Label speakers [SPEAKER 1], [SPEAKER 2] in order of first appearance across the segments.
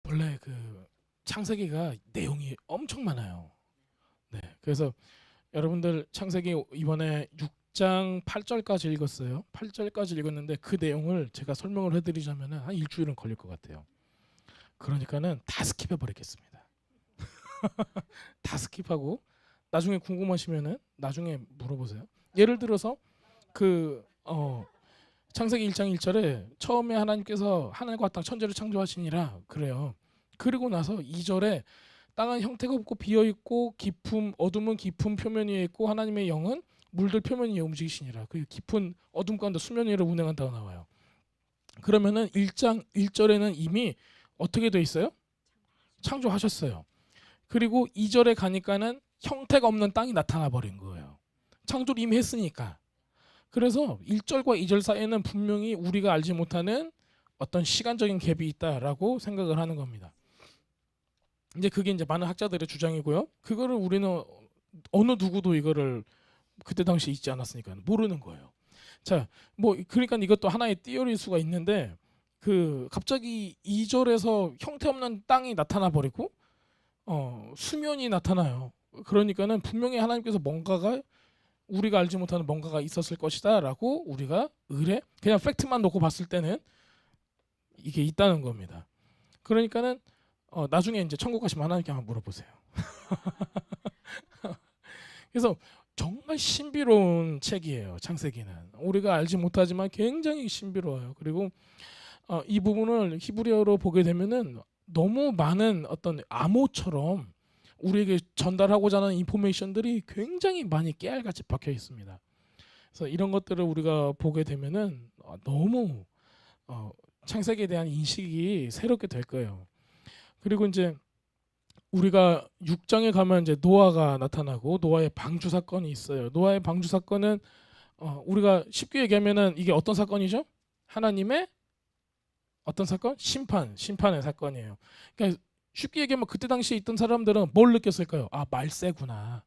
[SPEAKER 1] 원래 그 창세기가 내용이 엄청 많아요. 네. 그래서 여러분들 창세기 이번에 6장 8절까지 읽었어요. 8절까지 읽었는데 그 내용을 제가 설명을 해드리자면 한 일주일은 걸릴 것 같아요. 그러니까는 다 스킵해 버리겠습니다. 다 스킵하고 나중에 궁금하시면은 나중에 물어보세요. 예를 들어서 그 창세기 1장 1절에 처음에 하나님께서 하늘과 땅 천지를 창조하시니라 그래요. 그리고 나서 2절에 땅은 형태가 없고 비어 있고 깊음 어둠은 깊은 표면 위에 있고 하나님의 영은 물들 표면 위에 움직이시니라. 그 깊은 어둠 가운데 수면 위를 운행한다고 나와요. 그러면은 1장 1절에는 이미 어떻게 돼 있어요? 창조하셨어요. 그리고 2절에 가니까는 형태가 없는 땅이 나타나 버린 거예요. 창조를 이미 했으니까. 그래서 1절과 2절 사이에는 분명히 우리가 알지 못하는 어떤 시간적인 갭이 있다라고 생각을 하는 겁니다. 이제 그게 이제 많은 학자들의 주장이고요. 그거를 우리는 어느 누구도 이거를 그때 당시 있지 않았으니까 모르는 거예요. 자, 뭐 그러니까 이것도 하나의 띠어리일 수가 있는데 그 갑자기 2절에서 형태 없는 땅이 나타나 버리고 수면이 나타나요. 그러니까는 분명히 하나님께서 뭔가가 우리가 알지 못하는 뭔가가 있었을 것이다라고 우리가 그냥 팩트만 놓고 봤을 때는 이게 있다는 겁니다. 그러니까는 나중에 이제 천국 가시면 하나님께 한번 물어보세요. 그래서 정말 신비로운 책이에요. 창세기는 우리가 알지 못하지만 굉장히 신비로워요. 그리고 이 부분을 히브리어로 보게 되면은 너무 많은 어떤 암호처럼 우리에게 전달하고자 하는 인포메이션들이 굉장히 많이 깨알같이 박혀 있습니다. 그래서 이런 것들을 우리가 보게 되면은 너무 창세기에 대한 인식이 새롭게 될 거예요. 그리고 이제 우리가 6장에 가면 이제 노아가 나타나고 노아의 방주 사건이 있어요. 노아의 방주 사건은 우리가 쉽게 얘기하면은 이게 어떤 사건이죠? 하나님의 어떤 사건? 심판의 사건이에요. 그러니까 쉽게 얘기하면 그때 당시에 있던 사람들은 뭘 느꼈을까요? 아, 말세구나.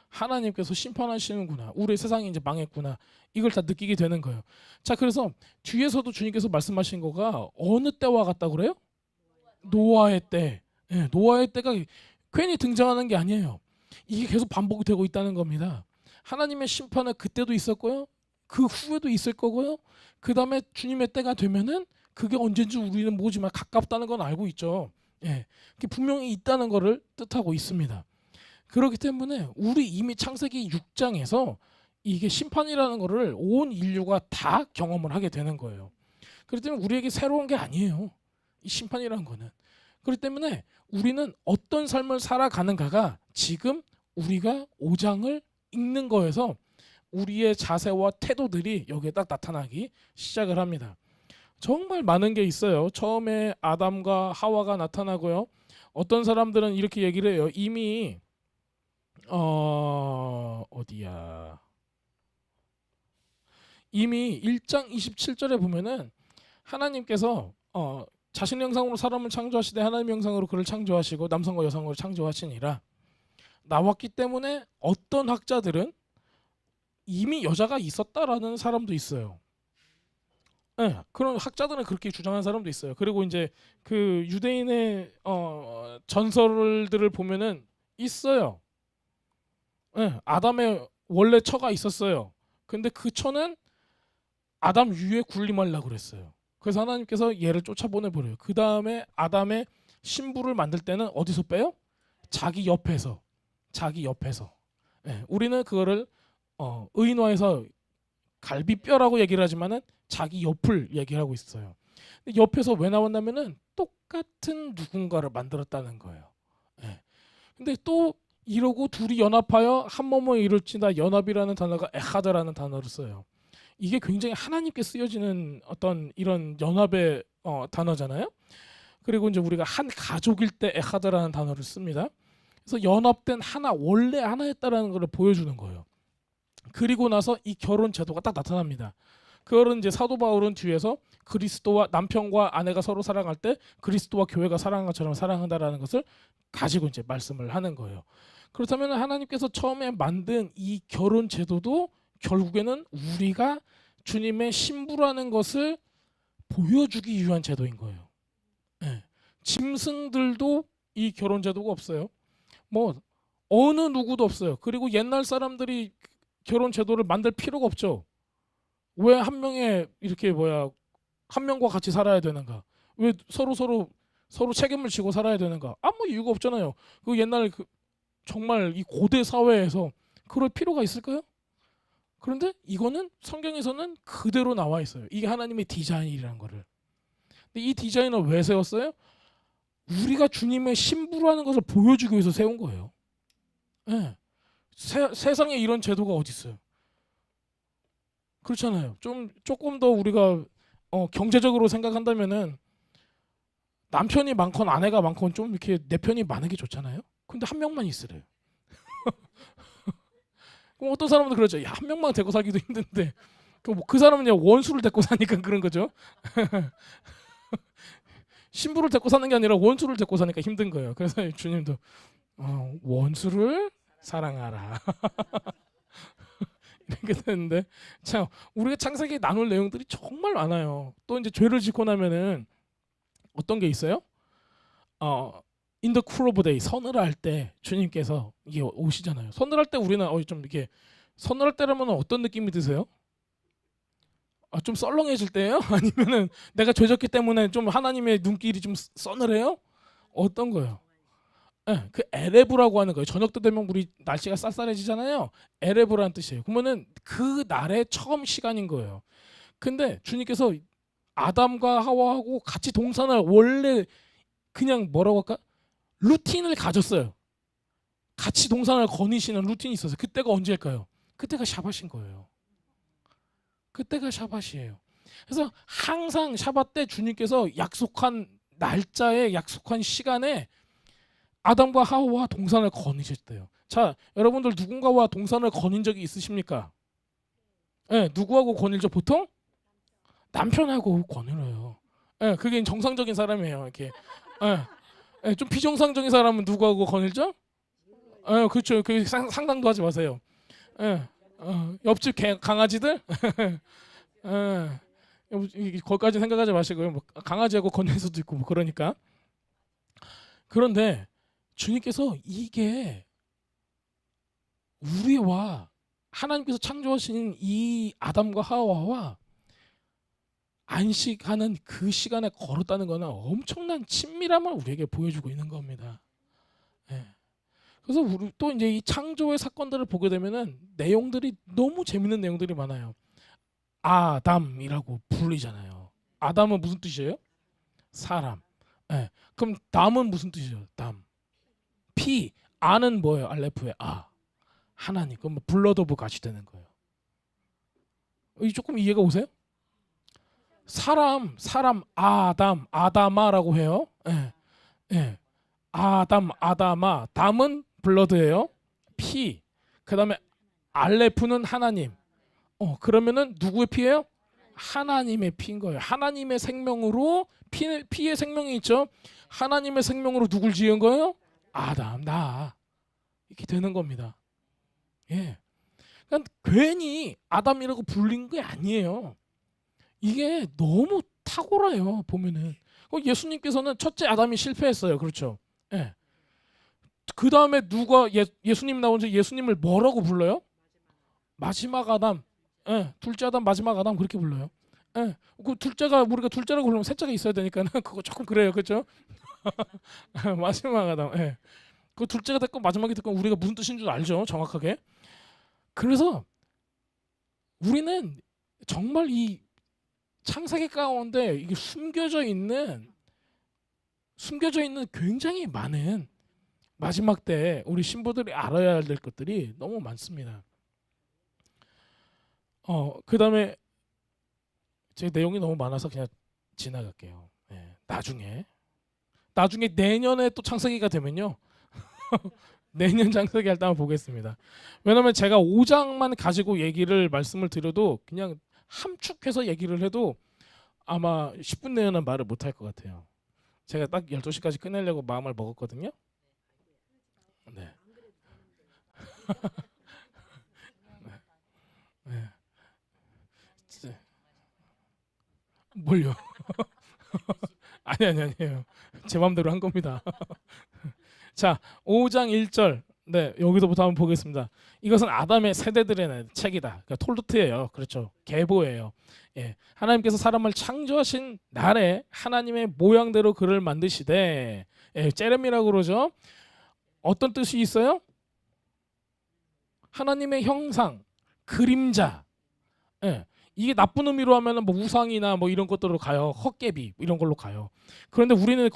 [SPEAKER 1] 하나님께서 심판하시는구나. 우리 세상이 이제 망했구나. 이걸 다 느끼게 되는 거예요. 자, 그래서 뒤에서도 주님께서 말씀하신 거가 어느 때와 같다 그래요? 노아의 때. 네, 노아의 때가 괜히 등장하는 게 아니에요. 이게 계속 반복이 되고 있다는 겁니다. 하나님의 심판은 그때도 있었고요. 그 후에도 있을 거고요. 그 다음에 주님의 때가 되면은 그게 언제인지 우리는 모르지만 가깝다는 건 알고 있죠. 예, 그게 분명히 있다는 것을 뜻하고 있습니다. 그렇기 때문에 우리 이미 창세기 6장에서 이게 심판이라는 것을 온 인류가 다 경험을 하게 되는 거예요. 그렇기 때문에 우리에게 새로운 게 아니에요. 이 심판이라는 거는. 그렇기 때문에 우리는 어떤 삶을 살아가는가가 지금 우리가 5장을 읽는 거에서 우리의 자세와 태도들이 여기에 딱 나타나기 시작을 합니다. 정말 많은 게 있어요. 처음에 아담과 하와가 나타나고요. 어떤 사람들은 이렇게 얘기를 해요. 이미 어디야? 이미 1장 27절에 보면은 하나님께서 자신의 형상으로 사람을 창조하시되 하나님의 형상으로 그를 창조하시고 남성과 여성으로 창조하시니라 나왔기 때문에 어떤 학자들은 이미 여자가 있었다라는 사람도 있어요. 네, 그런 학자들은 그렇게 주장하는 사람도 있어요. 그리고 이제 그 유대인의 전설들을 보면은 있어요. 네, 아담의 원래 처가 있었어요. 근데 그 처는 아담 위에 군림하려고 그랬어요. 그래서 하나님께서 얘를 쫓아보내버려요. 그 다음에 아담의 신부를 만들 때는 어디서 빼요? 자기 옆에서. 자기 옆에서. 네, 우리는 그거를 의인화해서 갈비뼈라고 얘기를 하지만은 자기 옆을 얘기하고 있어요. 옆에서 왜 나왔냐면은 똑같은 누군가를 만들었다는 거예요. 네. 근데 또 이러고 둘이 연합하여 한 몸을 이룰지다 연합이라는 단어가 에하드라는 단어를 써요. 이게 굉장히 하나님께 쓰여지는 어떤 이런 연합의 단어잖아요. 그리고 이제 우리가 한 가족일 때 에하드라는 단어를 씁니다. 그래서 연합된 하나 원래 하나였다라는 것을 보여주는 거예요. 그리고 나서 이 결혼 제도가 딱 나타납니다. 그거는 이제 사도 바울은 뒤에서 그리스도와 남편과 아내가 서로 사랑할 때 그리스도와 교회가 사랑한 것처럼 사랑한다라는 것을 가지고 이제 말씀을 하는 거예요. 그렇다면 하나님께서 처음에 만든 이 결혼 제도도 결국에는 우리가 주님의 신부라는 것을 보여주기 위한 제도인 거예요. 네. 짐승들도 이 결혼 제도가 없어요. 뭐 어느 누구도 없어요. 그리고 옛날 사람들이 결혼 제도를 만들 필요가 없죠. 왜 한 명의 이렇게 한 명과 같이 살아야 되는가? 왜 서로 책임을 지고 살아야 되는가? 아무 이유가 없잖아요. 그 옛날 정말 이 고대 사회에서 그럴 필요가 있을까요? 그런데 이거는 성경에서는 그대로 나와 있어요. 이게 하나님의 디자인이라는 거를. 근데 이 디자인을 왜 세웠어요? 우리가 주님의 신부라는 것을 보여주기 위해서 세운 거예요. 예. 세상에 이런 제도가 어디 있어요? 그렇잖아요. 조금 더 우리가 경제적으로 생각한다면은 남편이 많건 아내가 많건 좀 이렇게 내 편이 많은 게 좋잖아요. 근데 한 명만 있으래요. 그럼 어떤 사람은 그러죠. 야, 한 명만 데리고 살기도 힘든데 그 사람은 그냥 원수를 데리고 사니까 그런 거죠. 신부를 데리고 사는 게 아니라 원수를 데리고 사니까 힘든 거예요. 그래서 주님도 원수를 사랑하라 이렇게 되는데, 참 우리가 창세기에 나눌 내용들이 정말 많아요. 또 이제 죄를 짓고 나면은 어떤 게 있어요? In the cool of day, 서늘할 때 주님께서 이게 오시잖아요. 서늘할 때 우리는 좀 이렇게 서늘할 때라면 어떤 느낌이 드세요? 좀 썰렁해질 때예요? 아니면은 내가 죄졌기 때문에 좀 하나님의 눈길이 좀 서늘해요? 어떤 거예요? 네, 그 에레브라고 하는 거예요. 저녁 때 되면 우리 날씨가 쌀쌀해지잖아요. 에레브라는 뜻이에요. 그러면은 그 날의 처음 시간인 거예요. 근데 주님께서 아담과 하와하고 같이 동산을 원래 그냥 뭐라고 할까? 루틴을 가졌어요. 같이 동산을 거니시는 루틴이 있어서 그때가 언제일까요? 그때가 샤밧인 거예요. 그때가 샤밧이에요. 그래서 항상 샤밧 때 주님께서 약속한 날짜에 약속한 시간에 아담과 하와와 동산을 거니셨대요. 자, 여러분들 누군가와 동산을 거닌 적이 있으십니까? 네, 누구하고 거닐죠? 보통 남편하고 거닐어요. 네, 그게 정상적인 사람이에요. 이렇게. 네, 네, 좀 비정상적인 사람은 누구하고 거닐죠? 네, 그렇죠. 그 상상도 하지 마세요. 네, 옆집 강아지들? 네, 거기까지 생각하지 마시고요. 뭐 강아지하고 거닐 수도 있고 뭐 그러니까. 그런데 주님께서 이게 우리와 하나님께서 창조하신 이 아담과 하와와 안식하는 그 시간에 걸었다는 거는 엄청난 친밀함을 우리에게 보여주고 있는 겁니다. 예. 그래서 우리 또 이제 이 창조의 사건들을 보게 되면은 내용들이 너무 재밌는 내용들이 많아요. 아담이라고 불리잖아요. 아담은 무슨 뜻이에요? 사람. 예. 그럼 담은 무슨 뜻이에요? 담. 피. 아는 뭐예요? 알레프의 아. 하나님. 그럼 블러드 오브 갓이 되는 거예요. 이 조금 이해가 오세요? 사람 아담아라고 해요. 예. 예. 아담아. 담은 블러드예요. 피. 그다음에 알레프는 하나님. 그러면은 누구의 피예요? 하나님의 피인 거예요. 하나님의 생명으로 피의 생명이 있죠. 하나님의 생명으로 누굴 지은 거예요? 아담, 나. 이렇게 되는 겁니다. 예. 그러니까 괜히 아담이라고 불린 게 아니에요. 이게 너무 탁월해요. 보면은 예수님께서는 첫째 아담이 실패했어요. 그렇죠? 예. 그 다음에 누가 예수님 나오면서 예수님을 뭐라고 불러요? 마지막 아담. 예. 둘째 아담, 마지막 아담 그렇게 불러요. 예. 그 둘째가 우리가 둘째라고 부르면 셋째가 있어야 되니까는 그거 조금 그래요. 그렇죠? 마지막 아담. 예. 그 둘째가 됐건 마지막이 됐건 우리가 무슨 뜻인 줄 알죠. 정확하게. 그래서 우리는 정말 이 창세기 가운데 이게 숨겨져 있는 굉장히 많은 마지막 때 우리 신부들이 알아야 될 것들이 너무 많습니다. 그다음에 제 내용이 너무 많아서 그냥 지나갈게요. 네, 나중에 내년에 또 창세기가 되면요. 내년 창세기 할 때 한번 보겠습니다. 왜냐면 제가 5장만 가지고 말씀을 드려도 그냥 함축해서 얘기를 해도 아마 10분 내에는 말을 못 할 것 같아요. 제가 딱 12시까지 끝내려고 마음을 먹었거든요. 네. 네. 진짜. 뭘요? 아니에요. 제 마음대로 한 겁니다. 자, 5장 1절. 네, 여기서부터 한번 보겠습니다. 이것은 아담의 세대들의 책이다. 그러니까 톨르트예요. 그렇죠. 계보예요. 예. 하나님께서 사람을 창조하신 날에 하나님의 모양대로 그를 만드시되, 예, 제렘이라고 그러죠. 어떤 뜻이 있어요? 하나님의 형상, 그림자. 예. 이게 나쁜 의미로 하면은 뭐 우상이나 뭐 이런 것들로 가요. 헛개비 이런 걸로 가요. 그런데 우리는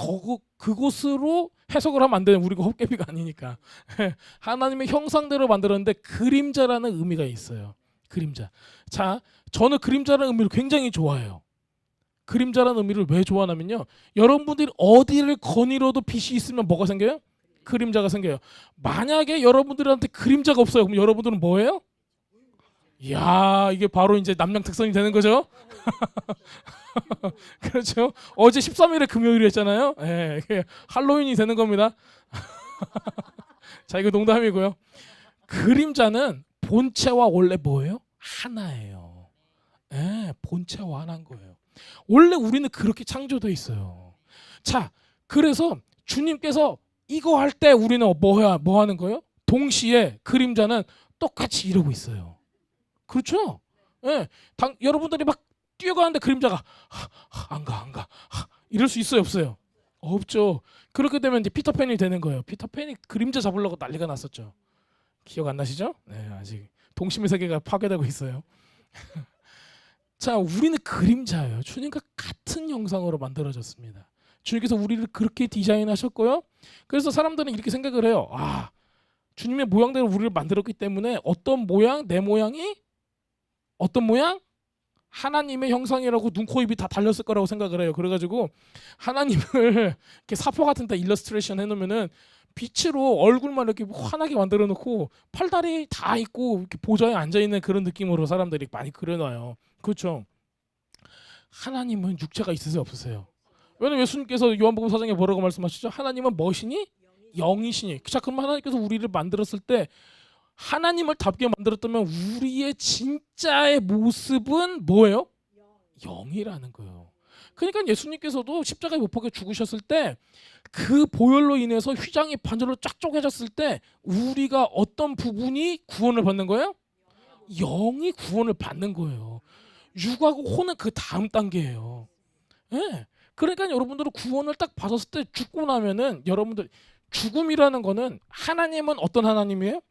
[SPEAKER 1] 그곳으로 해석을 하면 안 돼요. 우리가 헛개비가 아니니까. 하나님의 형상대로 만들었는데 그림자라는 의미가 있어요. 그림자. 자, 저는 그림자라는 의미를 굉장히 좋아해요. 그림자라는 의미를 왜 좋아하냐면요. 여러분들이 어디를 거닐어도 빛이 있으면 뭐가 생겨요? 그림자가 생겨요. 만약에 여러분들한테 그림자가 없어요. 그럼 여러분들은 뭐예요? 이야, 이게 바로 이제 남양 특선이 되는 거죠. 그렇죠. 어제 13일에 금요일이 했잖아요. 예, 이게 할로윈이 되는 겁니다. 자, 이거 농담이고요. 그림자는 본체와 원래 뭐예요? 하나예요. 예, 본체와 하나인 거예요. 원래 우리는 그렇게 창조되어 있어요. 자, 그래서 주님께서 이거 할 때 우리는 뭐 하는 거예요? 동시에 그림자는 똑같이 이러고 있어요. 그렇죠? 예. 여러분들이 막 뛰어가는데 그림자가 안 가. 이럴 수 있어요, 없어요? 없죠. 그렇게 되면 이제 피터팬이 되는 거예요. 피터팬이 그림자 잡으려고 난리가 났었죠. 기억 안 나시죠? 네, 아직 동심의 세계가 파괴되고 있어요. 자, 우리는 그림자예요. 주님과 같은 형상으로 만들어졌습니다. 주님께서 우리를 그렇게 디자인하셨고요. 그래서 사람들은 이렇게 생각을 해요. 아, 주님의 모양대로 우리를 만들었기 때문에 어떤 모양, 내 모양이 어떤 모양? 하나님의 형상이라고 눈, 코, 입이 다 달렸을 거라고 생각을 해요. 그래가지고 하나님을 이렇게 사포 같은 데 일러스트레이션 해놓으면은 빛으로 얼굴만 이렇게 환하게 만들어 놓고 팔다리 다 있고 이렇게 보좌에 앉아 있는 그런 느낌으로 사람들이 많이 그려놔요. 그렇죠? 하나님은 육체가 있으세요, 없으세요? 왜냐면 예수님께서 요한복음 4장에 뭐라고 말씀하시죠? 하나님은 무엇이니? 영이시니. 자, 그럼 하나님께서 우리를 만들었을 때 하나님을 답게 만들었다면 우리의 진짜의 모습은 뭐예요? 영이라는 거예요. 그러니까 예수님께서도 십자가에 못 박혀 죽으셨을 때 그 보혈로 인해서 휘장이 반절로 쫙 쪼개졌을 때 우리가 어떤 부분이 구원을 받는 거예요? 영이 구원을 받는 거예요. 육하고 혼은 그 다음 단계예요. 예. 그러니까 여러분들은 구원을 딱 받았을 때 죽고 나면은 여러분들 죽음이라는 거는 하나님은 어떤 하나님이에요?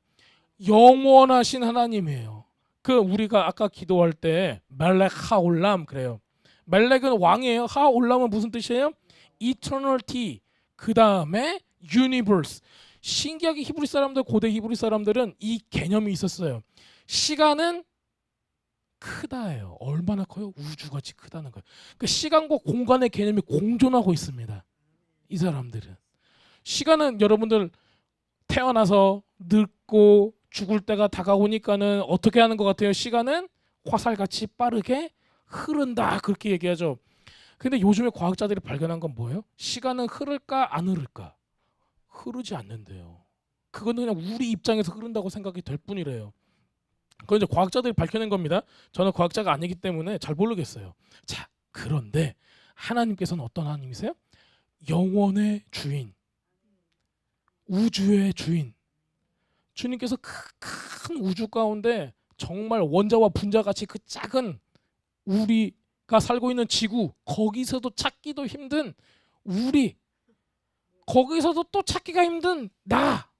[SPEAKER 1] 영원하신 하나님이에요. 그 우리가 아까 기도할 때 멜렉 하올람 그래요. 멜렉은 왕이에요. 하올람은 무슨 뜻이에요? eternity. 그 다음에 universe. 신기하게 히브리 사람들, 고대 히브리 사람들은 이 개념이 있었어요. 시간은 크다예요. 얼마나 커요? 우주같이 크다는 거예요. 그 시간과 공간의 개념이 공존하고 있습니다. 이 사람들은. 시간은 여러분들 태어나서 늙고 죽을 때가 다가오니까는 어떻게 하는 것 같아요? 시간은 화살같이 빠르게 흐른다 그렇게 얘기하죠. 근데 요즘에 과학자들이 발견한 건 뭐예요? 시간은 흐를까 안 흐를까? 흐르지 않는데요. 그거는 그냥 우리 입장에서 흐른다고 생각이 될 뿐이래요. 그건 이제 과학자들이 밝혀낸 겁니다. 저는 과학자가 아니기 때문에 잘 모르겠어요. 자, 그런데 하나님께서는 어떤 하나님이세요? 영원의 주인, 우주의 주인. 주님께서 큰 우주 가운데 정말 원자와 분자같이 그 작은 우리가 살고 있는 지구, 거기서도 찾기도 힘든 우리, 거기서도 또 찾기가 힘든 나,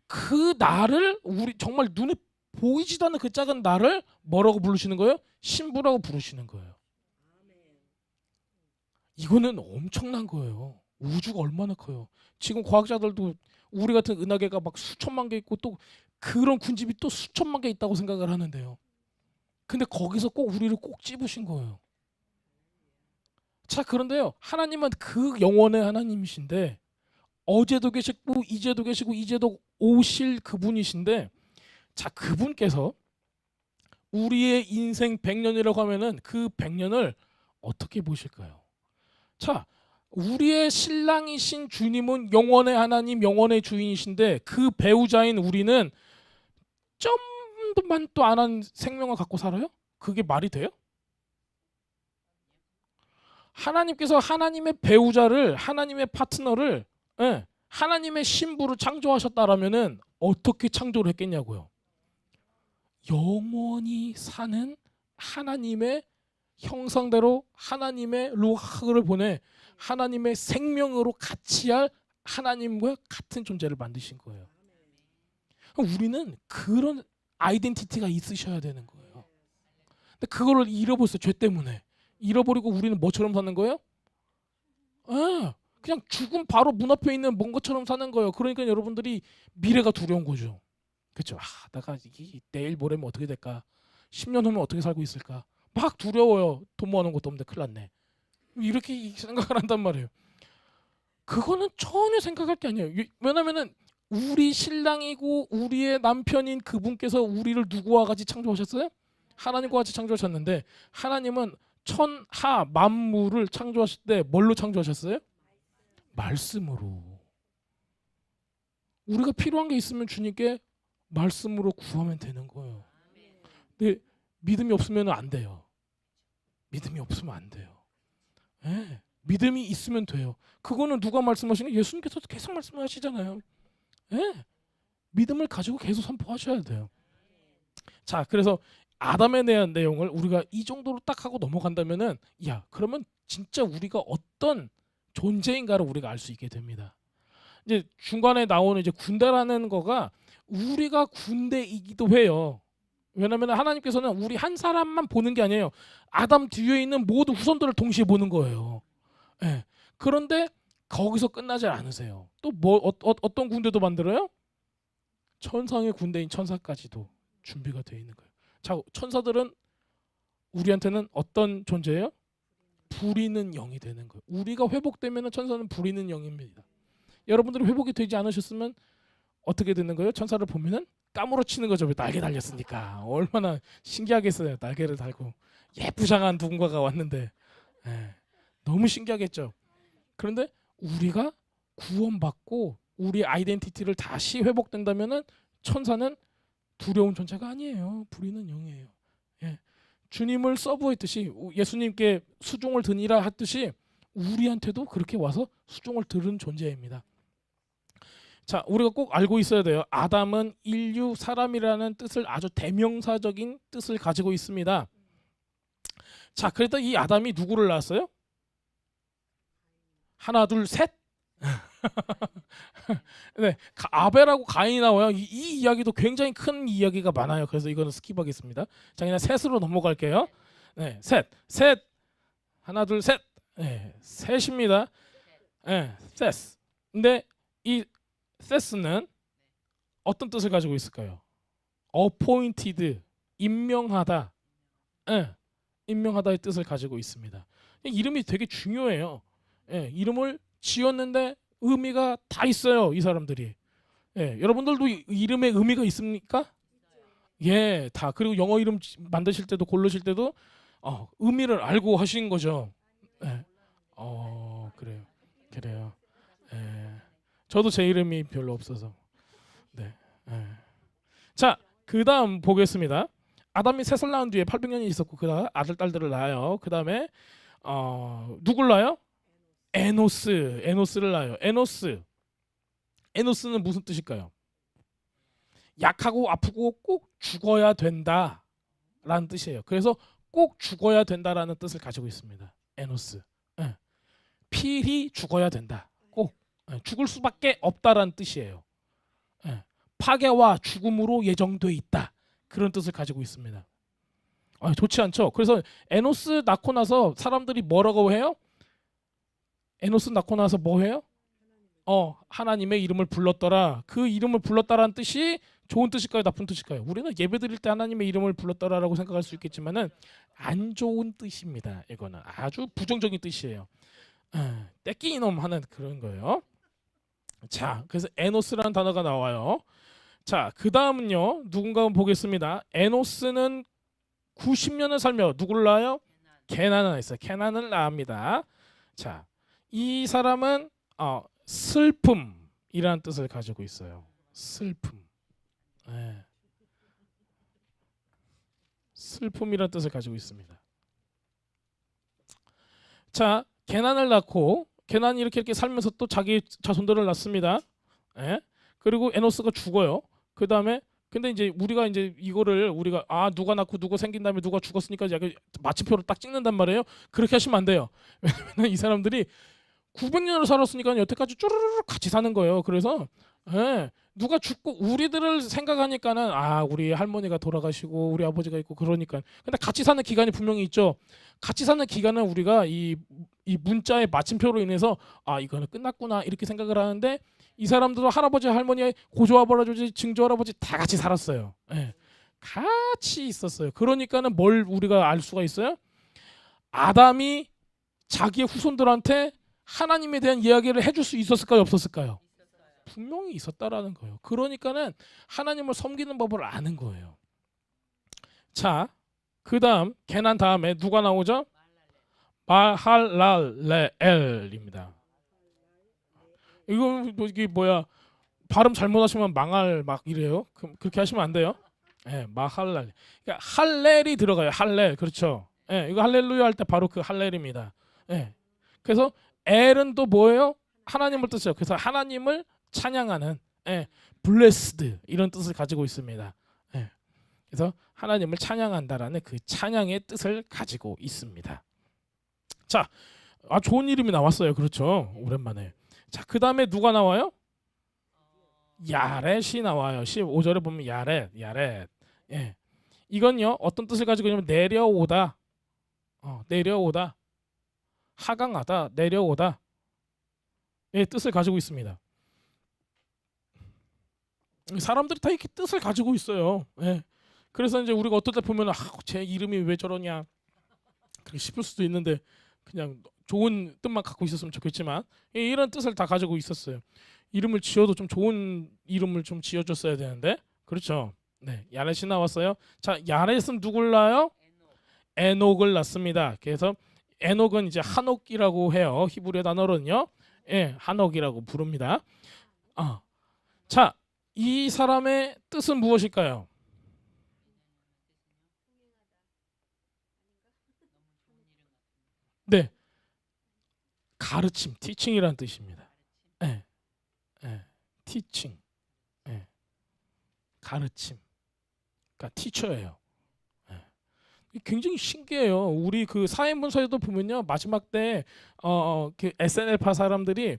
[SPEAKER 1] 그 나를 우리 정말 눈에 보이지도 않는 그 작은 나를 뭐라고 부르시는 거예요? 신부라고 부르시는 거예요. 이거는 엄청난 거예요. 우주가 얼마나 커요. 지금 과학자들도 우리 같은 은하계가 막 수천만 개 있고 또 그런 군집이 또 수천만 개 있다고 생각을 하는데요. 근데 거기서 꼭 우리를 꼭 집으신 거예요. 자, 그런데요. 하나님은 그 영원의 하나님이신데 어제도 계시고 이제도 계시고 이제도 오실 그분이신데, 자, 그분께서 우리의 인생 100년이라고 하면은 그 100년을 어떻게 보실까요? 자, 우리의 신랑이신 주님은 영원의 하나님, 영원의 주인이신데 그 배우자인 우리는 좀만 또 안 한 생명을 갖고 살아요? 그게 말이 돼요? 하나님께서 하나님의 배우자를, 하나님의 파트너를, 예, 하나님의 신부를 창조하셨다라면은 어떻게 창조를 했겠냐고요. 영원히 사는 하나님의 형상대로 하나님의 루아흐를 보내 하나님의 생명으로 같이 할 하나님과 같은 존재를 만드신 거예요. 우리는 그런 아이덴티티가 있으셔야 되는 거예요. 근데 그거를 잃어버렸어요. 죄 때문에. 잃어버리고 우리는 뭐처럼 사는 거예요? 그냥 죽음 바로 문 앞에 있는 뭔 것처럼 사는 거예요. 그러니까 여러분들이 미래가 두려운 거죠. 그렇죠. 내가 내일 모레면 어떻게 될까? 10년 후면 어떻게 살고 있을까? 막 두려워요. 돈 모아놓은 것도 없는데 큰일 났네. 이렇게 생각을 한단 말이에요. 그거는 전혀 생각할 게 아니에요. 왜냐면은 우리 신랑이고 우리의 남편인 그분께서 우리를 누구와 같이 창조하셨어요? 하나님과 같이 창조하셨는데 하나님은 천하 만물을 창조하실 때 뭘로 창조하셨어요? 말씀으로. 우리가 필요한 게 있으면 주님께 말씀으로 구하면 되는 거예요. 근데 믿음이 없으면 안 돼요. 믿음이 없으면 안 돼요. 예, 믿음이 있으면 돼요. 그거는 누가 말씀하시는 게 예수님께서 계속 말씀하시잖아요. 예, 믿음을 가지고 계속 선포하셔야 돼요. 자, 그래서 아담에 대한 내용을 우리가 이 정도로 딱 하고 넘어간다면은 그러면 진짜 우리가 어떤 존재인가를 우리가 알 수 있게 됩니다. 이제 중간에 나오는 이제 군대라는 거가 우리가 군대이기도 해요. 왜냐하면 하나님께서는 우리 한 사람만 보는 게 아니에요. 아담 뒤에 있는 모든 후손들을 동시에 보는 거예요. 예. 그런데 거기서 끝나지 않으세요. 또 어떤 군대도 만들어요? 천상의 군대인 천사까지도 준비가 되어 있는 거예요. 자, 천사들은 우리한테는 어떤 존재예요? 부리는 영이 되는 거예요. 우리가 회복되면 천사는 부리는 영입니다. 여러분들이 회복이 되지 않으셨으면 어떻게 되는 거예요? 천사를 보면은 까무러치는 거죠. 왜 날개 달렸으니까. 얼마나 신기하겠어요. 날개를 달고 예쁘장한 누군가가 왔는데 너무 신기하겠죠. 그런데 우리가 구원받고 우리 아이덴티티를 다시 회복된다면은 천사는 두려운 존재가 아니에요. 부리는 영이에요. 주님을 서브했듯이 예수님께 수종을 드니라 했듯이 우리한테도 그렇게 와서 수종을 들은 존재입니다. 자, 우리가 꼭 알고 있어야 돼요. 아담은 인류, 사람이라는 뜻을 아주 대명사적인 뜻을 가지고 있습니다. 자, 그래도 이 아담이 누구를 낳았어요? 하나, 둘, 셋. 네, 아벨하고 가인이 나와요. 이 이야기도 굉장히 큰 이야기가 많아요. 그래서 이거는 스킵하겠습니다. 자, 그냥 셋으로 넘어갈게요. 네, 셋. 하나, 둘, 셋. 네, 셋입니다. 네, 셋. 근데 이 셋은 어떤 뜻을 가지고 있을까요? appointed, 임명하다. 임명하다의 뜻을 가지고 있습니다. 이름이 되게 중요해요. 이름을 지었는데 의미가 다 있어요. 이 사람들이. 여러분들도 이름에 의미가 있습니까? 다. 그리고 영어 이름 만드실 때도 고르실 때도 의미를 알고 하신 거죠. 그래요. 저도 제 이름이 별로 없어서. 네. 자, 그다음 보겠습니다. 아담이 셋을 낳은 뒤에 800년이 있었고 그다음 아들 딸들을 낳아요. 그다음에 누굴 낳아요? 에노스를 낳아요. 에노스는 무슨 뜻일까요? 약하고 아프고 꼭 죽어야 된다라는 뜻이에요. 그래서 꼭 죽어야 된다라는 뜻을 가지고 있습니다. 에노스. 필히 죽어야 된다. 꼭 죽을 수밖에 없다라는 뜻이에요. 파괴와 죽음으로 예정돼 있다. 그런 뜻을 가지고 있습니다. 좋지 않죠? 그래서 에노스 낳고 나서 사람들이 뭐라고 해요? 에노스 낳고 나서 뭐 해요? 하나님의 이름을 불렀더라. 그 이름을 불렀다라는 뜻이 좋은 뜻일까요? 나쁜 뜻일까요? 우리는 예배 드릴 때 하나님의 이름을 불렀더라라고 생각할 수 있겠지만은 안 좋은 뜻입니다. 이거는 아주 부정적인 뜻이에요. 떼끼 이놈 하는 그런 거예요. 자, 그래서 에노스라는 단어가 나와요. 자, 그 다음은요. 누군가 보겠습니다. 에노스는 90년을 살며 누구를 낳아요? 케난을 낳았어요. 케난을 낳습니다. 자, 이 사람은 슬픔이라는 뜻을 가지고 있어요. 슬픔. 슬픔이라는 뜻을 가지고 있습니다. 자, 게난을 낳고 게난이 이렇게 살면서 또 자기 자손들을 낳습니다. 예? 그리고 에노스가 죽어요. 그 다음에 근데 이제 우리가 이제 이거를 우리가 누가 낳고 누가 생긴 다음에 누가 죽었으니까 약간 마침표를 딱 찍는단 말이에요. 그렇게 하시면 안 돼요. 왜냐면 이 사람들이 900년을 살았으니까 여태까지 쭈르르 같이 사는 거예요. 그래서 누가 죽고 우리들을 생각하니까는 우리 할머니가 돌아가시고 우리 아버지가 있고 그러니까. 근데 같이 사는 기간이 분명히 있죠. 같이 사는 기간은 우리가 이 문자의 마침표로 인해서 이거는 끝났구나 이렇게 생각을 하는데 이 사람들도 할아버지 할머니 고조 할아버지 증조 할아버지 다 같이 살았어요. 같이 있었어요. 그러니까는 뭘 우리가 알 수가 있어요? 아담이 자기의 후손들한테 하나님에 대한 이야기를 해줄 수 있었을까요? 없었을까요? 분명히 있었다라는 거예요. 그러니까는 하나님을 섬기는 법을 아는 거예요. 자, 그 다음 게난 다음에 누가 나오죠? 마할랄레엘입니다. 이게 뭐야? 발음 잘못하시면 망할 막 이래요. 그렇게 하시면 안 돼요. 마할랄. 그러니까 할렐이 들어가요. 할렐. 그렇죠. 이거 할렐루야 할 때 바로 그 할렐입니다. 그래서 엘은 또 뭐예요? 하나님을 뜻이에요. 그래서 하나님을 찬양하는 blessed 이런 뜻을 가지고 있습니다. 그래서 하나님을 찬양한다라는 그 찬양의 뜻을 가지고 있습니다. 자, 좋은 이름이 나왔어요. 그렇죠. 오랜만에. 자, 그 다음에 누가 나와요? 야렛이 나와요. 15절에 보면 야렛. 이건요 어떤 뜻을 가지고 있냐면 내려오다, 내려오다, 하강하다, 내려오다. 뜻을 가지고 있습니다. 사람들이 다 이렇게 뜻을 가지고 있어요. 그래서 이제 우리가 어떨 때 보면 제 이름이 왜 저러냐 그렇게 싶을 수도 있는데 그냥 좋은 뜻만 갖고 있었으면 좋겠지만 이런 뜻을 다 가지고 있었어요. 이름을 지어도 좀 좋은 이름을 좀 지어줬어야 되는데 그렇죠. 야렛이 나왔어요. 자, 야렛은 누굴 낳아요? 에녹을 낳습니다. 그래서 에녹은 이제 한옥이라고 해요. 히브리 단어로는요. 한옥이라고 부릅니다. 자, 이 사람의 뜻은 무엇일까요? 가르침, 티칭이라는 뜻입니다. 티칭, 가르침. 그러니까 티처예요. 굉장히 신기해요. 우리 그 사회문서에도 보면요, 마지막 때 그 SNL파 사람들이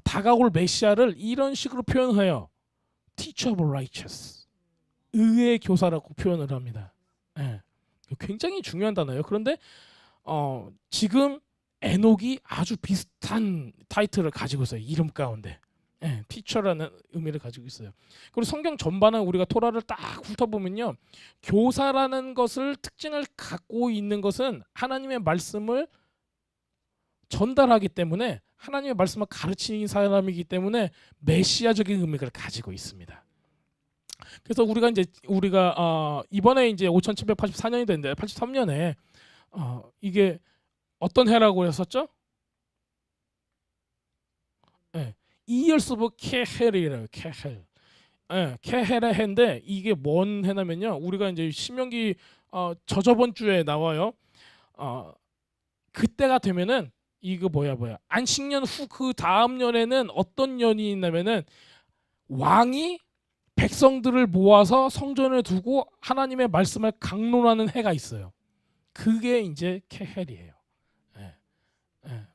[SPEAKER 1] 다가올 메시아를 이런 식으로 표현해요. Teacher of righteous, 의의 교사라고 표현을 합니다. 굉장히 중요한 단어예요. 그런데 지금 에녹이 아주 비슷한 타이틀을 가지고 있어요. 이름 가운데. 티처라는 의미를 가지고 있어요. 그리고 성경 전반은 우리가 토라를 딱 훑어보면요, 교사라는 것을 특징을 갖고 있는 것은 하나님의 말씀을 전달하기 때문에 하나님의 말씀을 가르치는 사람이기 때문에 메시아적인 의미를 가지고 있습니다. 그래서 우리가 이번에 이제 5784년이 됐는데 83년에 이게 어떤 해라고 했었죠? 이열스 오브 케헬이래요. 케헬. 케헬의 해인데 이게 뭔 해냐면요. 우리가 이제 신명기 저번 주에 나와요. 그때가 되면은 이거 뭐야 안식년 후 그 다음 년에는 어떤 년이 있냐면은 왕이 백성들을 모아서 성전에 두고 하나님의 말씀을 강론하는 해가 있어요. 그게 이제 케헬이에요.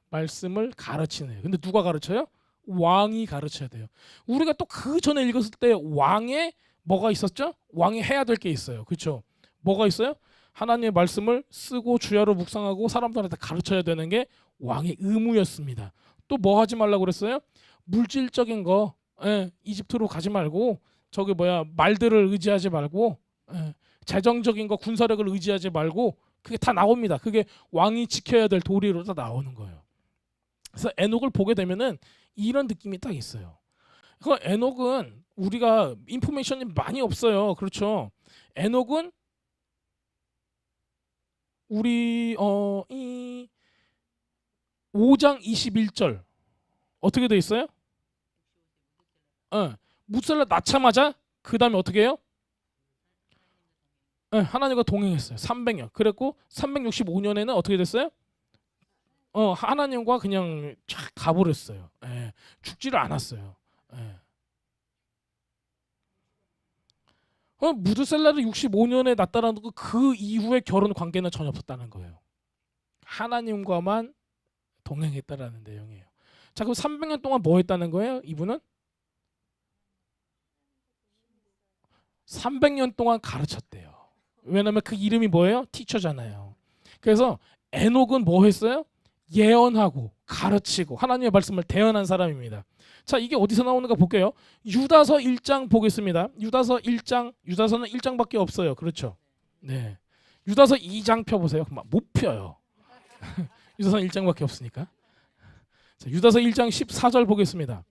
[SPEAKER 1] 말씀을 가르치는 해. 근데 누가 가르쳐요? 왕이 가르쳐야 돼요. 우리가 또 그 전에 읽었을 때 왕의 뭐가 있었죠? 왕이 해야 될 게 있어요. 그렇죠? 뭐가 있어요? 하나님의 말씀을 쓰고 주야로 묵상하고 사람들한테 가르쳐야 되는 게 왕의 의무였습니다. 또 뭐 하지 말라고 그랬어요? 물질적인 거, 이집트로 가지 말고 저기 말들을 의지하지 말고 재정적인 거 군사력을 의지하지 말고 그게 다 나옵니다. 그게 왕이 지켜야 될 도리로 다 나오는 거예요. 그래서 에녹을 보게 되면은 이런 느낌이 딱 있어요. 그 에녹은 우리가 인포메이션이 많이 없어요. 그렇죠? 에녹은 우리 이 5장 21절 어떻게 돼 있어요? 무살라 낳자마자 그 다음에 어떻게 해요? 하나님과 동행했어요. 300년. 그랬고 365년에는 어떻게 됐어요? 하나님과 그냥 쫙 가버렸어요. 예, 죽지를 않았어요. 예. 무드셀라를 65년에 낳았다는 거 그 이후에 결혼 관계는 전혀 없었다는 거예요. 하나님과만 동행했다라는 내용이에요. 자, 그럼 300년 동안 뭐 했다는 거예요? 이분은 300년 동안 가르쳤대요. 왜냐면 그 이름이 뭐예요? 티처잖아요. 그래서 에녹은 뭐 했어요? 예언하고 가르치고 하나님의 말씀을 대언한 사람입니다. 자, 이게 어디서 나오는가 볼게요. 유다서 1장 보겠습니다. 유다서 1장, 유다서는 1장밖에 없어요. 그렇죠? 네. 유다서 2장 펴보세요. 못 펴요. 유다서는 1장밖에 없으니까. 자, 유다서 1장 14절 보겠습니다.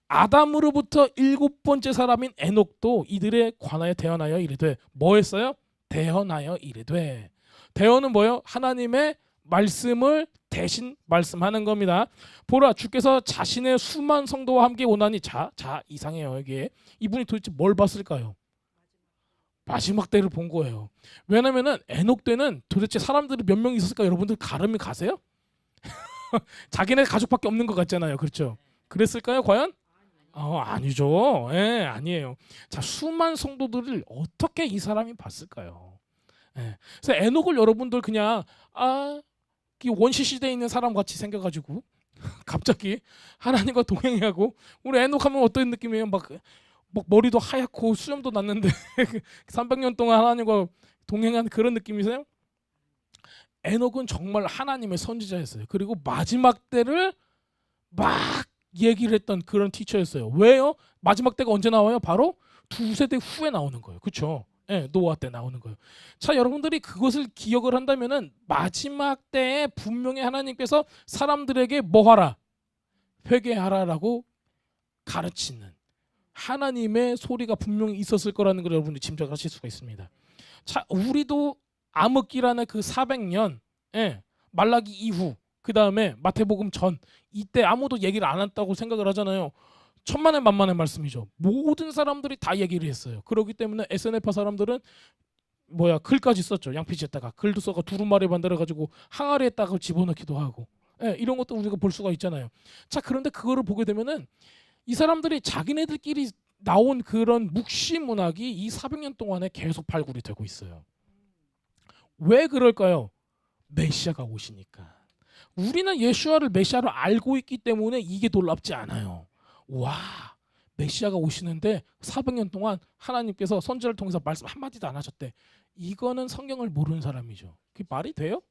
[SPEAKER 1] 아담으로부터 7번째 사람인 에녹도 이들에 관하여 대언하여 이르되 뭐 했어요? 대언하여 이르되. 대언은 뭐예요? 하나님의 말씀을 대신 말씀하는 겁니다. 보라, 주께서 자신의 수만 성도와 함께 오나니. 자 이상해요. 이게 이분이 도대체 뭘 봤을까요? 마지막 때를 본 거예요. 왜냐면은 에녹 때는 도대체 사람들이 몇 명 있었을까? 여러분들 가름이 가세요? 자기네 가족밖에 없는 것 같잖아요. 그렇죠? 그랬을까요? 과연? 아니죠. 예, 아니에요. 자, 수만 성도들을 어떻게 이 사람이 봤을까요? 예. 그래서 에녹을 여러분들 그냥 원시 시대에 있는 사람 같이 생겨가지고 갑자기 하나님과 동행하고, 우리 에녹 하면 어떤 느낌이에요? 막 머리도 하얗고 수염도 났는데 300년 동안 하나님과 동행한 그런 느낌이세요? 에녹은 정말 하나님의 선지자였어요. 그리고 마지막 때를 막 얘기를 했던 그런 티처였어요. 왜요? 마지막 때가 언제 나와요? 바로 두세대 후에 나오는 거예요. 그렇죠? 예, 노아 때 나오는 거예요. 자, 여러분들이 그것을 기억을 한다면은 마지막 때에 분명히 하나님께서 사람들에게 뭐 하라? 회개하라라고 가르치는 하나님의 소리가 분명히 있었을 거라는 걸 여러분들이 짐작하실 수가 있습니다. 자, 우리도 암흑기라는 그 400년, 예, 말라기 이후, 그 다음에 마태복음 전, 이때 아무도 얘기를 안 했다고 생각을 하잖아요. 천만의 만만의 말씀이죠. 모든 사람들이 다 얘기를 했어요. 그렇기 때문에 SNF파 사람들은 글까지 썼죠. 양피지에다가 글도 써가 두루마리 만들어가지고 항아리에다가 집어넣기도 하고, 예, 이런 것도 우리가 볼 수가 있잖아요. 자, 그런데 그거를 보게 되면은 이 사람들이 자기네들끼리 나온 그런 묵시 문학이 이 400년 동안에 계속 발굴이 되고 있어요. 왜 그럴까요? 메시아가 오시니까. 우리는 예수와를 메시아로 알고 있기 때문에 이게 놀랍지 않아요. 와, 메시아가 오시는데 400년 동안 하나님께서 선지자를 통해서 말씀 한마디도 안 하셨대. 이거는 성경을 모르는 사람이죠. 그게 말이 돼요?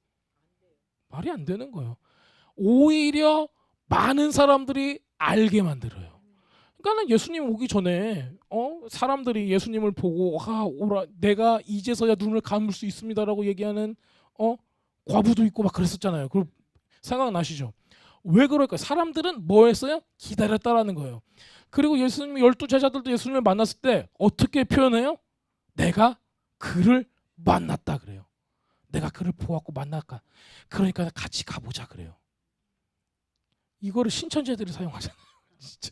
[SPEAKER 1] 말이 안 되는 거예요. 오히려 많은 사람들이 알게 만들어요. 그러니까는 예수님 오기 전에 사람들이 예수님을 보고 오라, 내가 이제서야 눈을 감을 수 있습니다라고 얘기하는 과부도 있고 막 그랬었잖아요. 그 생각나시죠? 왜 그럴까요? 사람들은 뭐 했어요? 기다렸다라는 거예요. 그리고 예수님 12제자들도 예수님을 만났을 때 어떻게 표현해요? 내가 그를 만났다 그래요. 내가 그를 보았고 만났까. 그러니까 같이 가보자 그래요. 이거를 신천지들이 사용하잖아요. 진짜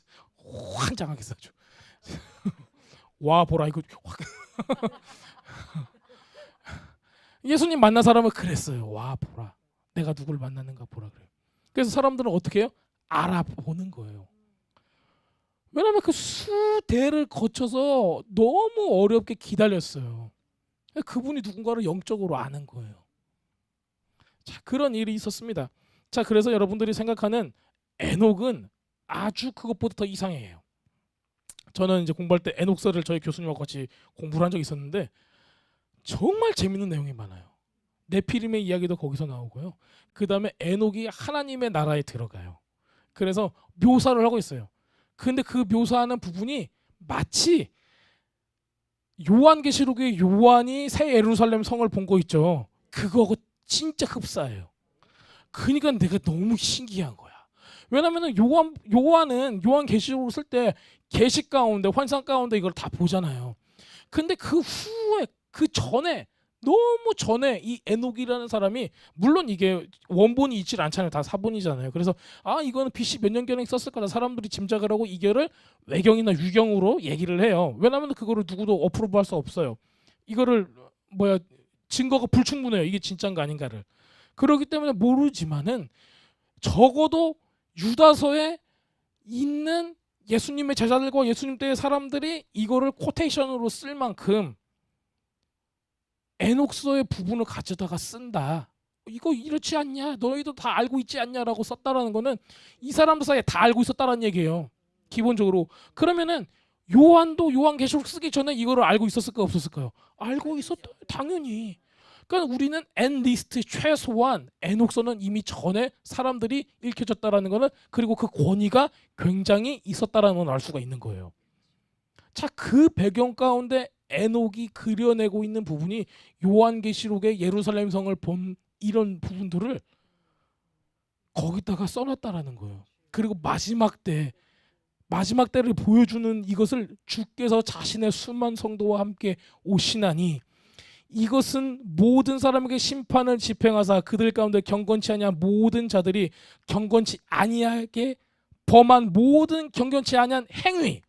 [SPEAKER 1] 환장하게 써죠. 와 보라 이거 확. 예수님 만난 사람은 그랬어요. 와 보라, 내가 누구를 만났는가 보라 그래요. 그래서 사람들은 어떻게 해요? 알아보는 거예요. 왜냐하면 그 수대를 거쳐서 너무 어렵게 기다렸어요. 그분이 누군가를 영적으로 아는 거예요. 자, 그런 일이 있었습니다. 자, 그래서 여러분들이 생각하는 에녹은 아주 그것보다 더 이상해요. 저는 이제 공부할 때 에녹서를 저희 교수님하고 같이 공부를 한 적이 있었는데 정말 재밌는 내용이 많아요. 네피림의 이야기도 거기서 나오고요. 그 다음에 에녹이 하나님의 나라에 들어가요. 그래서 묘사를 하고 있어요. 근데 그 묘사하는 부분이 마치 요한계시록의 요한이 새 예루살렘 성을 본 거 있죠. 그거하고 진짜 흡사해요. 그러니까 내가 너무 신기한 거야. 왜냐면은 요한은 요한계시록을 쓸 때 계시 가운데 환상 가운데 이걸 다 보잖아요. 근데 그 후에 그 전에 너무 전에 이 에녹이라는 사람이, 물론 이게 원본이 있질 않잖아요. 다 사본이잖아요. 그래서 이거는 BC 몇 년경에 썼을 거다 사람들이 짐작을 하고 이거를 외경이나 유경으로 얘기를 해요. 왜냐하면 그거를 누구도 어프로브할 수 없어요. 이거를 증거가 불충분해요. 이게 진짜인가 아닌가를. 그렇기 때문에 모르지만은 적어도 유다서에 있는 예수님의 제자들과 예수님 때의 사람들이 이거를 코테이션으로 쓸 만큼 에녹서의 부분을 가져다가 쓴다. 이거 이렇지 않냐? 너희도 다 알고 있지 않냐라고 썼다라는 거는 이 사람들 사이에 다 알고 있었다라는 얘기예요. 기본적으로. 그러면은 요한도 요한계시록 쓰기 전에 이거를 알고 있었을까요? 없었을까요? 알고 있었다. 당연히. 그러니까 우리는 엔리스트 최소한 에녹서는 이미 전에 사람들이 읽혀졌다라는 거는 그리고 그 권위가 굉장히 있었다라는 걸 알 수가 있는 거예요. 자, 그 배경 가운데 에녹이 그려내고 있는 부분이 요한계시록의 예루살렘 성을 본 이런 부분들을 거기다가 써놨다라는 거예요. 그리고 마지막 때를 보여주는 이것을 주께서 자신의 수만 성도와 함께 오시나니 이것은 모든 사람에게 심판을 집행하사 그들 가운데 경건치 아니한 모든 자들이 경건치 아니하게 범한 모든 경건치 아니한 행위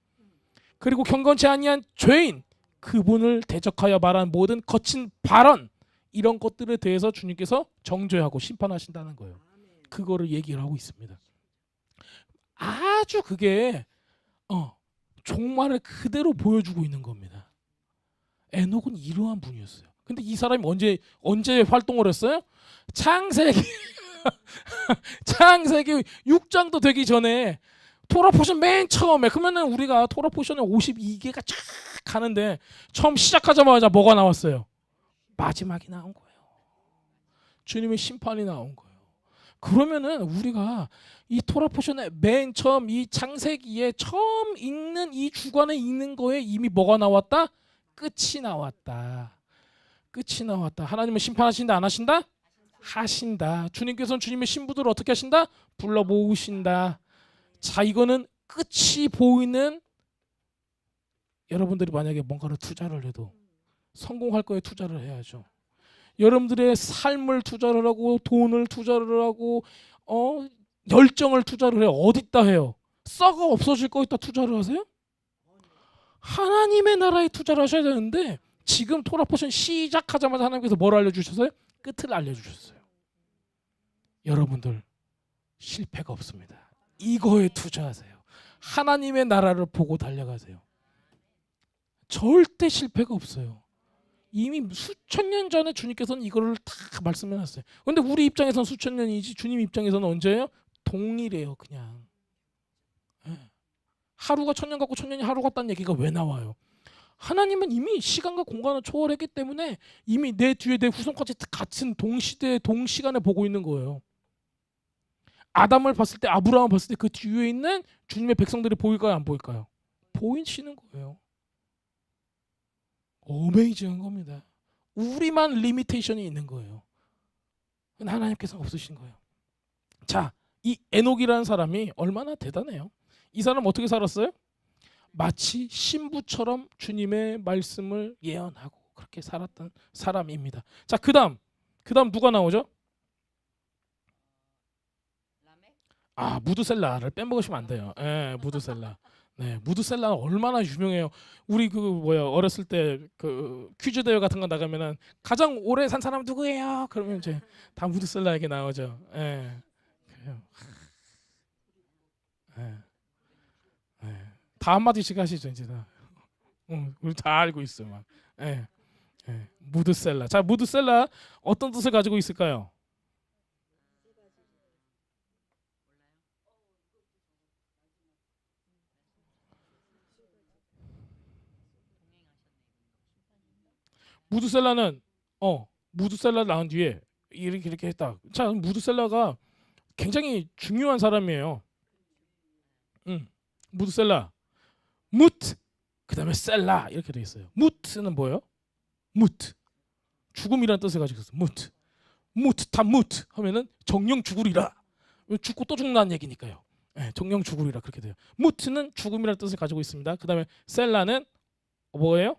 [SPEAKER 1] 그리고 경건치 아니한 죄인 그분을 대적하여 말한 모든 거친 발언 이런 것들에 대해서 주님께서 정죄하고 심판하신다는 거예요. 그거를 얘기를 하고 있습니다. 아주 그게 종말을 그대로 보여주고 있는 겁니다. 에녹은 이러한 분이었어요. 근데 이 사람이 언제 활동을 했어요? 창세기 창세기 6장도 되기 전에 토라 포션 맨 처음에 그러면은 우리가 토라 포션에 52개가 쫙 가는데 처음 시작하자마자 뭐가 나왔어요? 마지막이 나온 거예요. 주님의 심판이 나온 거예요. 그러면은 우리가 이 토라 포션의 맨 처음 이 창세기에 처음 읽는 이 주관에 읽는 거에 이미 뭐가 나왔다? 끝이 나왔다. 끝이 나왔다. 하나님은 심판하신다 안 하신다? 하신다. 주님께서는 주님의 신부들을 어떻게 하신다? 불러 모으신다. 자, 이거는 끝이 보이는 여러분들이 만약에 뭔가를 투자를 해도 성공할 거에 투자를 해야죠. 여러분들의 삶을 투자를 하고 돈을 투자를 하고 열정을 투자를 해요. 어디다 해요? 썩어 없어질 거에다 투자를 하세요? 하나님의 나라에 투자를 하셔야 되는데 지금 토라 포션 시작하자마자 하나님께서 뭘 알려주셨어요? 끝을 알려주셨어요. 여러분들 실패가 없습니다. 이거에 투자하세요. 하나님의 나라를 보고 달려가세요. 절대 실패가 없어요. 이미 수천 년 전에 주님께서는 이거를 다 말씀해놨어요. 그런데 우리 입장에서는 수천 년이지 주님 입장에서는 언제예요? 동일해요. 그냥 하루가 천년 같고 천년이 하루 같다는 얘기가 왜 나와요? 하나님은 이미 시간과 공간을 초월했기 때문에 이미 내 뒤에 내 후손까지 같은 동시대 동시간에 보고 있는 거예요. 아담을 봤을 때 아브라함을 봤을 때 그 뒤에 있는 주님의 백성들이 보일까요 안 보일까요? 보이시는 거예요. 어메이징한 겁니다. 우리만 리미테이션이 있는 거예요. 하나님께서는 없으신 거예요. 자, 이 에녹이라는 사람이 얼마나 대단해요. 이 사람 어떻게 살았어요? 마치 신부처럼 주님의 말씀을 예언하고 그렇게 살았던 사람입니다. 자, 그다음 누가 나오죠? 무드셀라를 빼먹으시면 안 돼요. 무드셀라. 네, 무드셀라 얼마나 유명해요. 우리 어렸을 때 그 퀴즈 대회 같은 거 나가면은 가장 오래 산 사람 누구예요? 그러면 이제 다 무드셀라에게 나오죠. 그래요. 다 한마디씩 하시죠 이제 다. 우리 다 알고 있어 막. 무드셀라. 자, 무드셀라 어떤 뜻을 가지고 있을까요? 무드셀라는 무드셀라 나온 뒤에 이렇게 했다. 자, 무드셀라가 굉장히 중요한 사람이에요. 무드셀라, 무트, 그다음에 셀라 이렇게 돼 있어요. 무트는 뭐예요? 무트, 죽음이라는 뜻을 가지고 있어요. 무트 타무트 하면은 정령 죽으리라. 죽고 또 죽는다는 얘기니까요. 정령 죽으리라 그렇게 돼요. 무트는 죽음이라는 뜻을 가지고 있습니다. 그다음에 셀라는 뭐예요?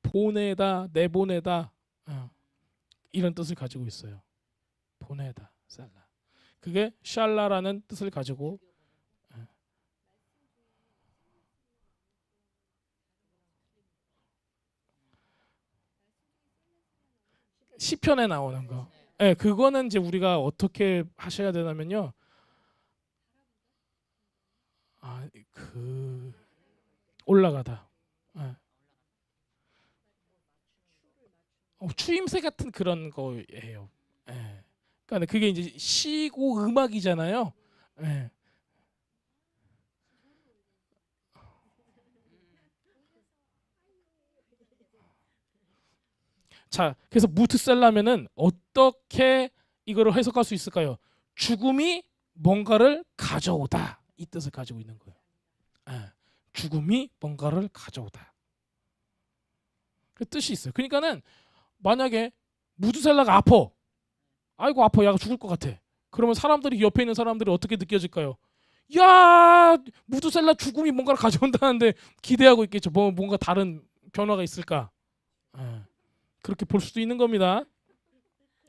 [SPEAKER 1] 보내다, 내보내다 이런 뜻을 가지고 있어요. 보내다, 셀라. 그게 샬라라는 뜻을 가지고 시편에 나오는 거. 예, 그거는 이제 우리가 어떻게 하셔야 되냐면요. 아, 그 올라가다. 예. 추임새 같은 그런 거예요. 예. 그러니까 그게 이제 시고 음악이잖아요. 예. 자, 그래서 무트셀라면은 어떻게 이거를 해석할 수 있을까요? 죽음이 뭔가를 가져오다 이 뜻을 가지고 있는 거예요. 예. 죽음이 뭔가를 가져오다. 그 뜻이 있어요. 그러니까는 만약에 무드셀라가 아파, 아이고 아파, 야가 죽을 것 같아. 그러면 사람들이 옆에 있는 사람들이 어떻게 느껴질까요? 야, 무드셀라 죽음이 뭔가를 가져온다는데 기대하고 있겠죠. 뭔가 다른 변화가 있을까? 예. 그렇게 볼 수도 있는 겁니다.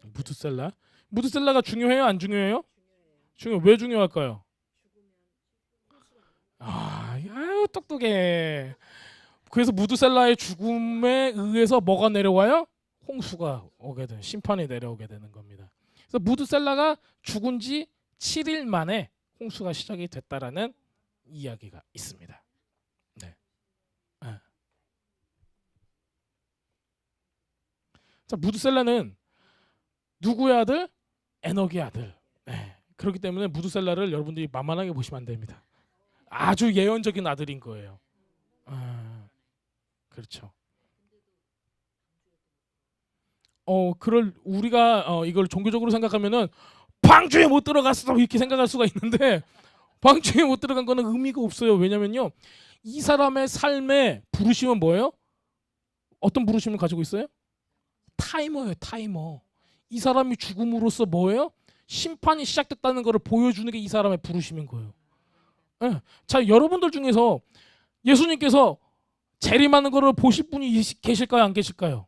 [SPEAKER 1] 무드셀라. 무드셀라가 중요해요? 안 중요해요? 중요. 왜 중요할까요? 아유 똑똑해. 그래서 무드셀라의 죽음에 의해서 뭐가 내려와요? 홍수가 오게 되는 심판이 내려오게 되는 겁니다. 그래서 무드셀라가 죽은 지 7일 만에 홍수가 시작이 됐다라는 이야기가 있습니다. 네. 네. 자, 무드셀라는 누구의 아들? 에녹의 아들. 네. 그렇기 때문에 무드셀라를 여러분들이 만만하게 보시면 안 됩니다. 아주 예언적인 아들인 거예요. 그렇죠. 그럴 우리가 이걸 종교적으로 생각하면은 방주에 못 들어갔어 이렇게 생각할 수가 있는데 방주에 못 들어간 거는 의미가 없어요. 왜냐면요, 이 사람의 삶의 부르심은 뭐예요? 어떤 부르심을 가지고 있어요? 타이머예요, 타이머. 이 사람이 죽음으로써 뭐예요? 심판이 시작됐다는 것을 보여주는 게 이 사람의 부르심인 거예요. 예. 자, 여러분들 중에서 예수님께서 재림하는 것을 보실 분이 계실까요, 안 계실까요?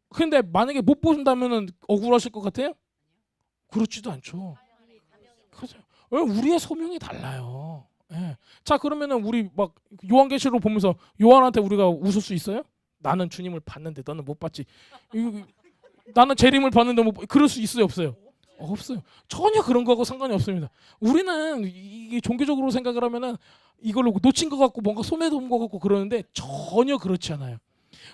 [SPEAKER 1] 근데 만약에 못 보신다면은 억울하실 것 같아요? 그렇지도 않죠. 그죠? 우리의 소명이 달라요. 예. 자, 그러면은 우리 막 요한계시록 보면서 요한한테 우리가 웃을 수 있어요? 나는 주님을 봤는데 너는 못 봤지. 나는 재림을 봤는데 뭐 그럴 수 있어요, 없어요? 없어요. 전혀 그런 거하고 상관이 없습니다. 우리는 이게 종교적으로 생각을 하면은 이걸로 놓친 것 같고 뭔가 손해도 온 것 같고 그러는데 전혀 그렇지 않아요.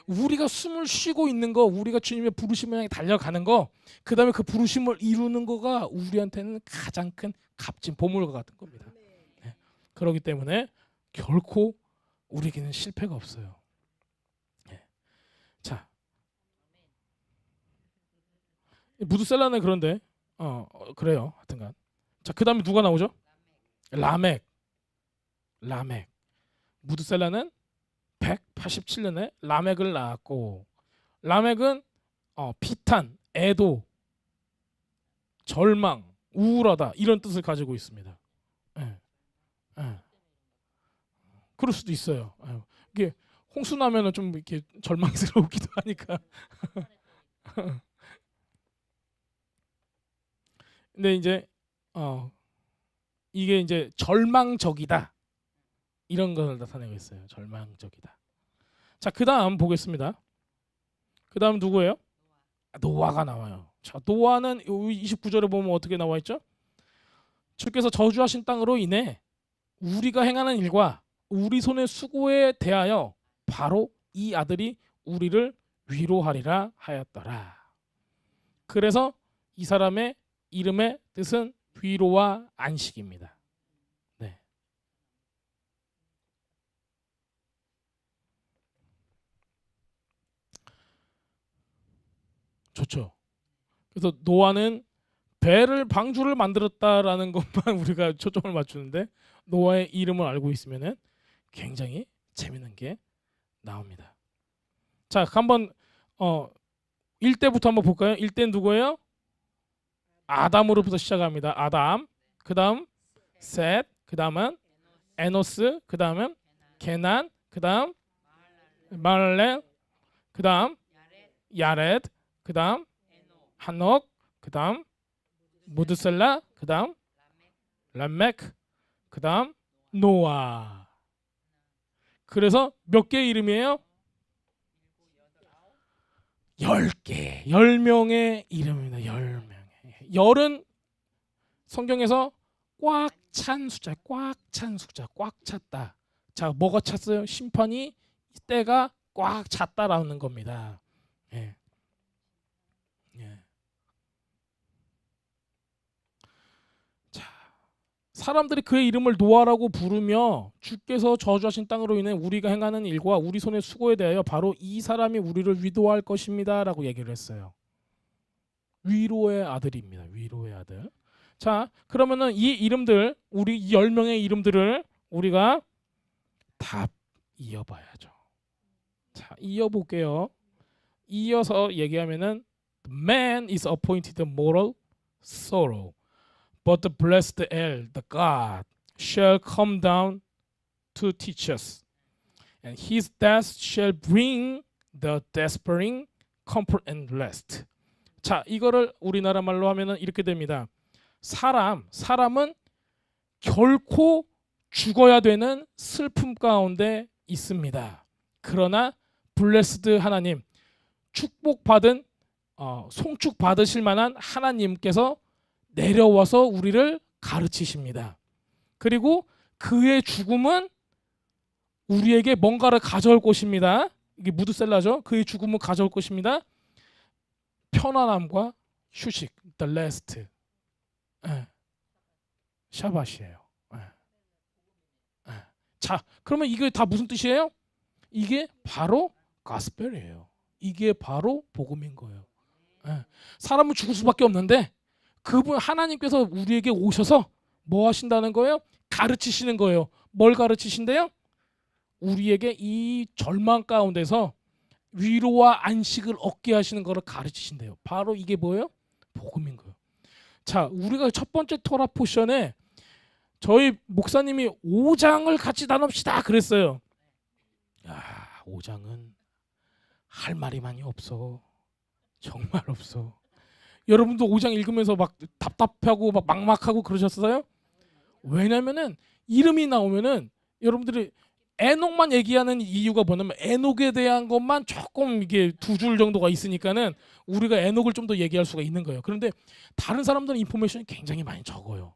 [SPEAKER 1] 우리가 숨을 쉬고 있는 거, 우리가 주님의 부르심을 향해 달려가는 거, 그다음에 그 부르심을 이루는 거가 우리한테는 가장 큰 값진 보물과 같은 겁니다. 네. 그렇기 때문에 결코 우리에게는 실패가 없어요. 네. 자, 무드셀라는 그런데 그래요. 하여튼간. 자, 그다음에 누가 나오죠? 라멕. 라멕. 무드셀라는 187년에 라멕을 낳았고, 라멕은 비탄, 애도, 절망, 우울하다 이런 뜻을 가지고 있습니다. 예, 예. 그럴 수도 있어요. 예. 이게 홍수 나면은 좀 이렇게 절망스러우기도 하니까. 근데 이제 어 이게 이제 절망적이다 이런 걸 나타내고 있어요. 절망적이다. 자, 그다음 보겠습니다. 그다음 누구예요? 노아가 나와요. 자, 노아는 29절에 보면 어떻게 나와 있죠? 주께서 저주하신 땅으로 인해 우리가 행하는 일과 우리 손의 수고에 대하여 바로 이 아들이 우리를 위로하리라 하였더라. 그래서 이 사람의 이름의 뜻은 위로와 안식입니다. 네, 좋죠. 그래서 노아는 배를 방주를 만들었다라는 것만 우리가 초점을 맞추는데 노아의 이름을 알고 있으면은 굉장히 재밌는 게 나옵니다. 자, 한번 1대부터 한번 볼까요? 1대 누구예요? 아담으로부터 시작합니다. 아담. 그다음 셋. 그다음은 에노스. 그다음은 게난. 그다음 말렐. 그다음 야렛. 그다음 한옥. 그다음 무드셀라. 그다음 람멕. 그다음 노아. 그래서 몇 개의 이름이에요? 10개, 10명의 이름입니다. 10명의. 열은 성경에서 꽉 찬 숫자, 꽉 찬 숫자, 꽉 찼다. 자, 뭐가 찼어요? 심판이 때가 꽉 찼다라는 겁니다. 예. 예. 자, 사람들이 그의 이름을 노아라고 부르며 주께서 저주하신 땅으로 인해 우리가 행하는 일과 우리 손의 수고에 대하여 바로 이 사람이 우리를 위로할 것입니다라고 얘기를 했어요. 위로의 아들입니다. 위로의 아들. 자, 그러면은 이 이름들, 우리 10명의 이름들을 우리가 다 이어봐야죠. 자, 이어볼게요. 이어서 얘기하면은 The man is appointed mortal sorrow, but the blessed El, the God, shall come down to teach us, and his death shall bring the despairing comfort and rest. 자, 이거를 우리나라 말로 하면은 이렇게 됩니다. 사람은 결코 죽어야 되는 슬픔 가운데 있습니다. 그러나 블레스드 하나님, 축복받은 송축 받으실 만한 하나님께서 내려와서 우리를 가르치십니다. 그리고 그의 죽음은 우리에게 뭔가를 가져올 것입니다. 이게 무드셀라죠. 그의 죽음은 가져올 것입니다. 편안함과 휴식, the rest. 샤밧이에요. 자, 그러면 이게 다 무슨 뜻이에요? 이게 바로 가스펠이에요. 이게 바로 복음인 거예요. 사람은 죽을 수밖에 없는데 그분 하나님께서 우리에게 오셔서 뭐 하신다는 거예요? 가르치시는 거예요. 뭘 가르치신대요? 우리에게 이 절망 가운데서 위로와 안식을 얻게 하시는 거를 가르치신대요. 바로 이게 뭐예요? 복음인 거예요. 자, 우리가 첫 번째 토라 포션에 저희 목사님이 5장을 같이 나눕시다 그랬어요. 야, 5장은 할 말이 많이 없어. 정말 없어. 여러분도 5장 읽으면서 막 답답하고 막 막막하고 그러셨어요? 왜냐면은 이름이 나오면은 여러분들이 에녹만 얘기하는 이유가 뭐냐면 에녹에 대한 것만 조금 이게 2줄 정도가 있으니까는 우리가 에녹을 좀 더 얘기할 수가 있는 거예요. 그런데 다른 사람들은 인포메이션이 굉장히 많이 적어요.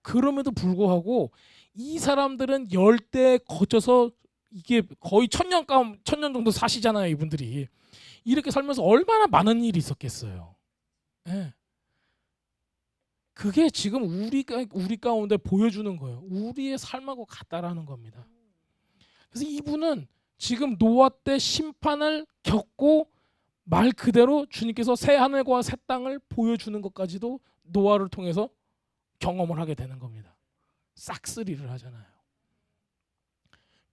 [SPEAKER 1] 그럼에도 불구하고 이 사람들은 열대에 거쳐서 이게 거의 1000년 정도 사시잖아요, 이분들이. 이렇게 살면서 얼마나 많은 일이 있었겠어요. 예. 그게 지금 우리 가운데 보여주는 거예요. 우리의 삶하고 같다라는 겁니다. 그래서 이분은 지금 노아 때 심판을 겪고 말 그대로 주님께서 새 하늘과 새 땅을 보여주는 것까지도 노아를 통해서 경험을 하게 되는 겁니다. 싹쓸이를 하잖아요.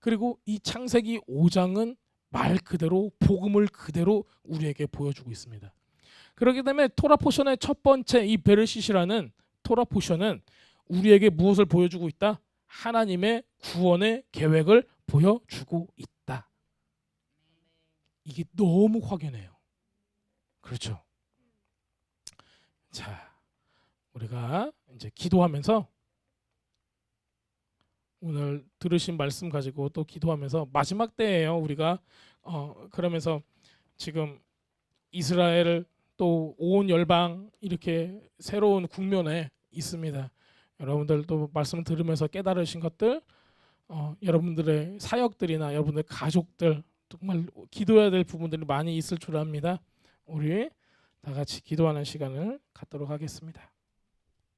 [SPEAKER 1] 그리고 이 창세기 5장은 말 그대로 복음을 그대로 우리에게 보여주고 있습니다. 그렇기 때문에 토라 포션의 첫 번째 이 베르시시라는 토라 포션은 우리에게 무엇을 보여주고 있다? 하나님의 구원의 계획을 보여주고 있다. 이게 너무 확연해요. 그렇죠? 자, 우리가 이제 기도하면서 오늘 들으신 말씀 가지고 또 기도하면서 마지막 때예요. 우리가 그러면서 지금 이스라엘 또 온 열방 이렇게 새로운 국면에 있습니다. 여러분들도 말씀을 들으면서 깨달으신 것들, 여러분들의 사역들이나 여러분들 가족들 정말 기도해야 될 부분들이 많이 있을 줄 압니다. 우리 다 같이 기도하는 시간을 갖도록 하겠습니다.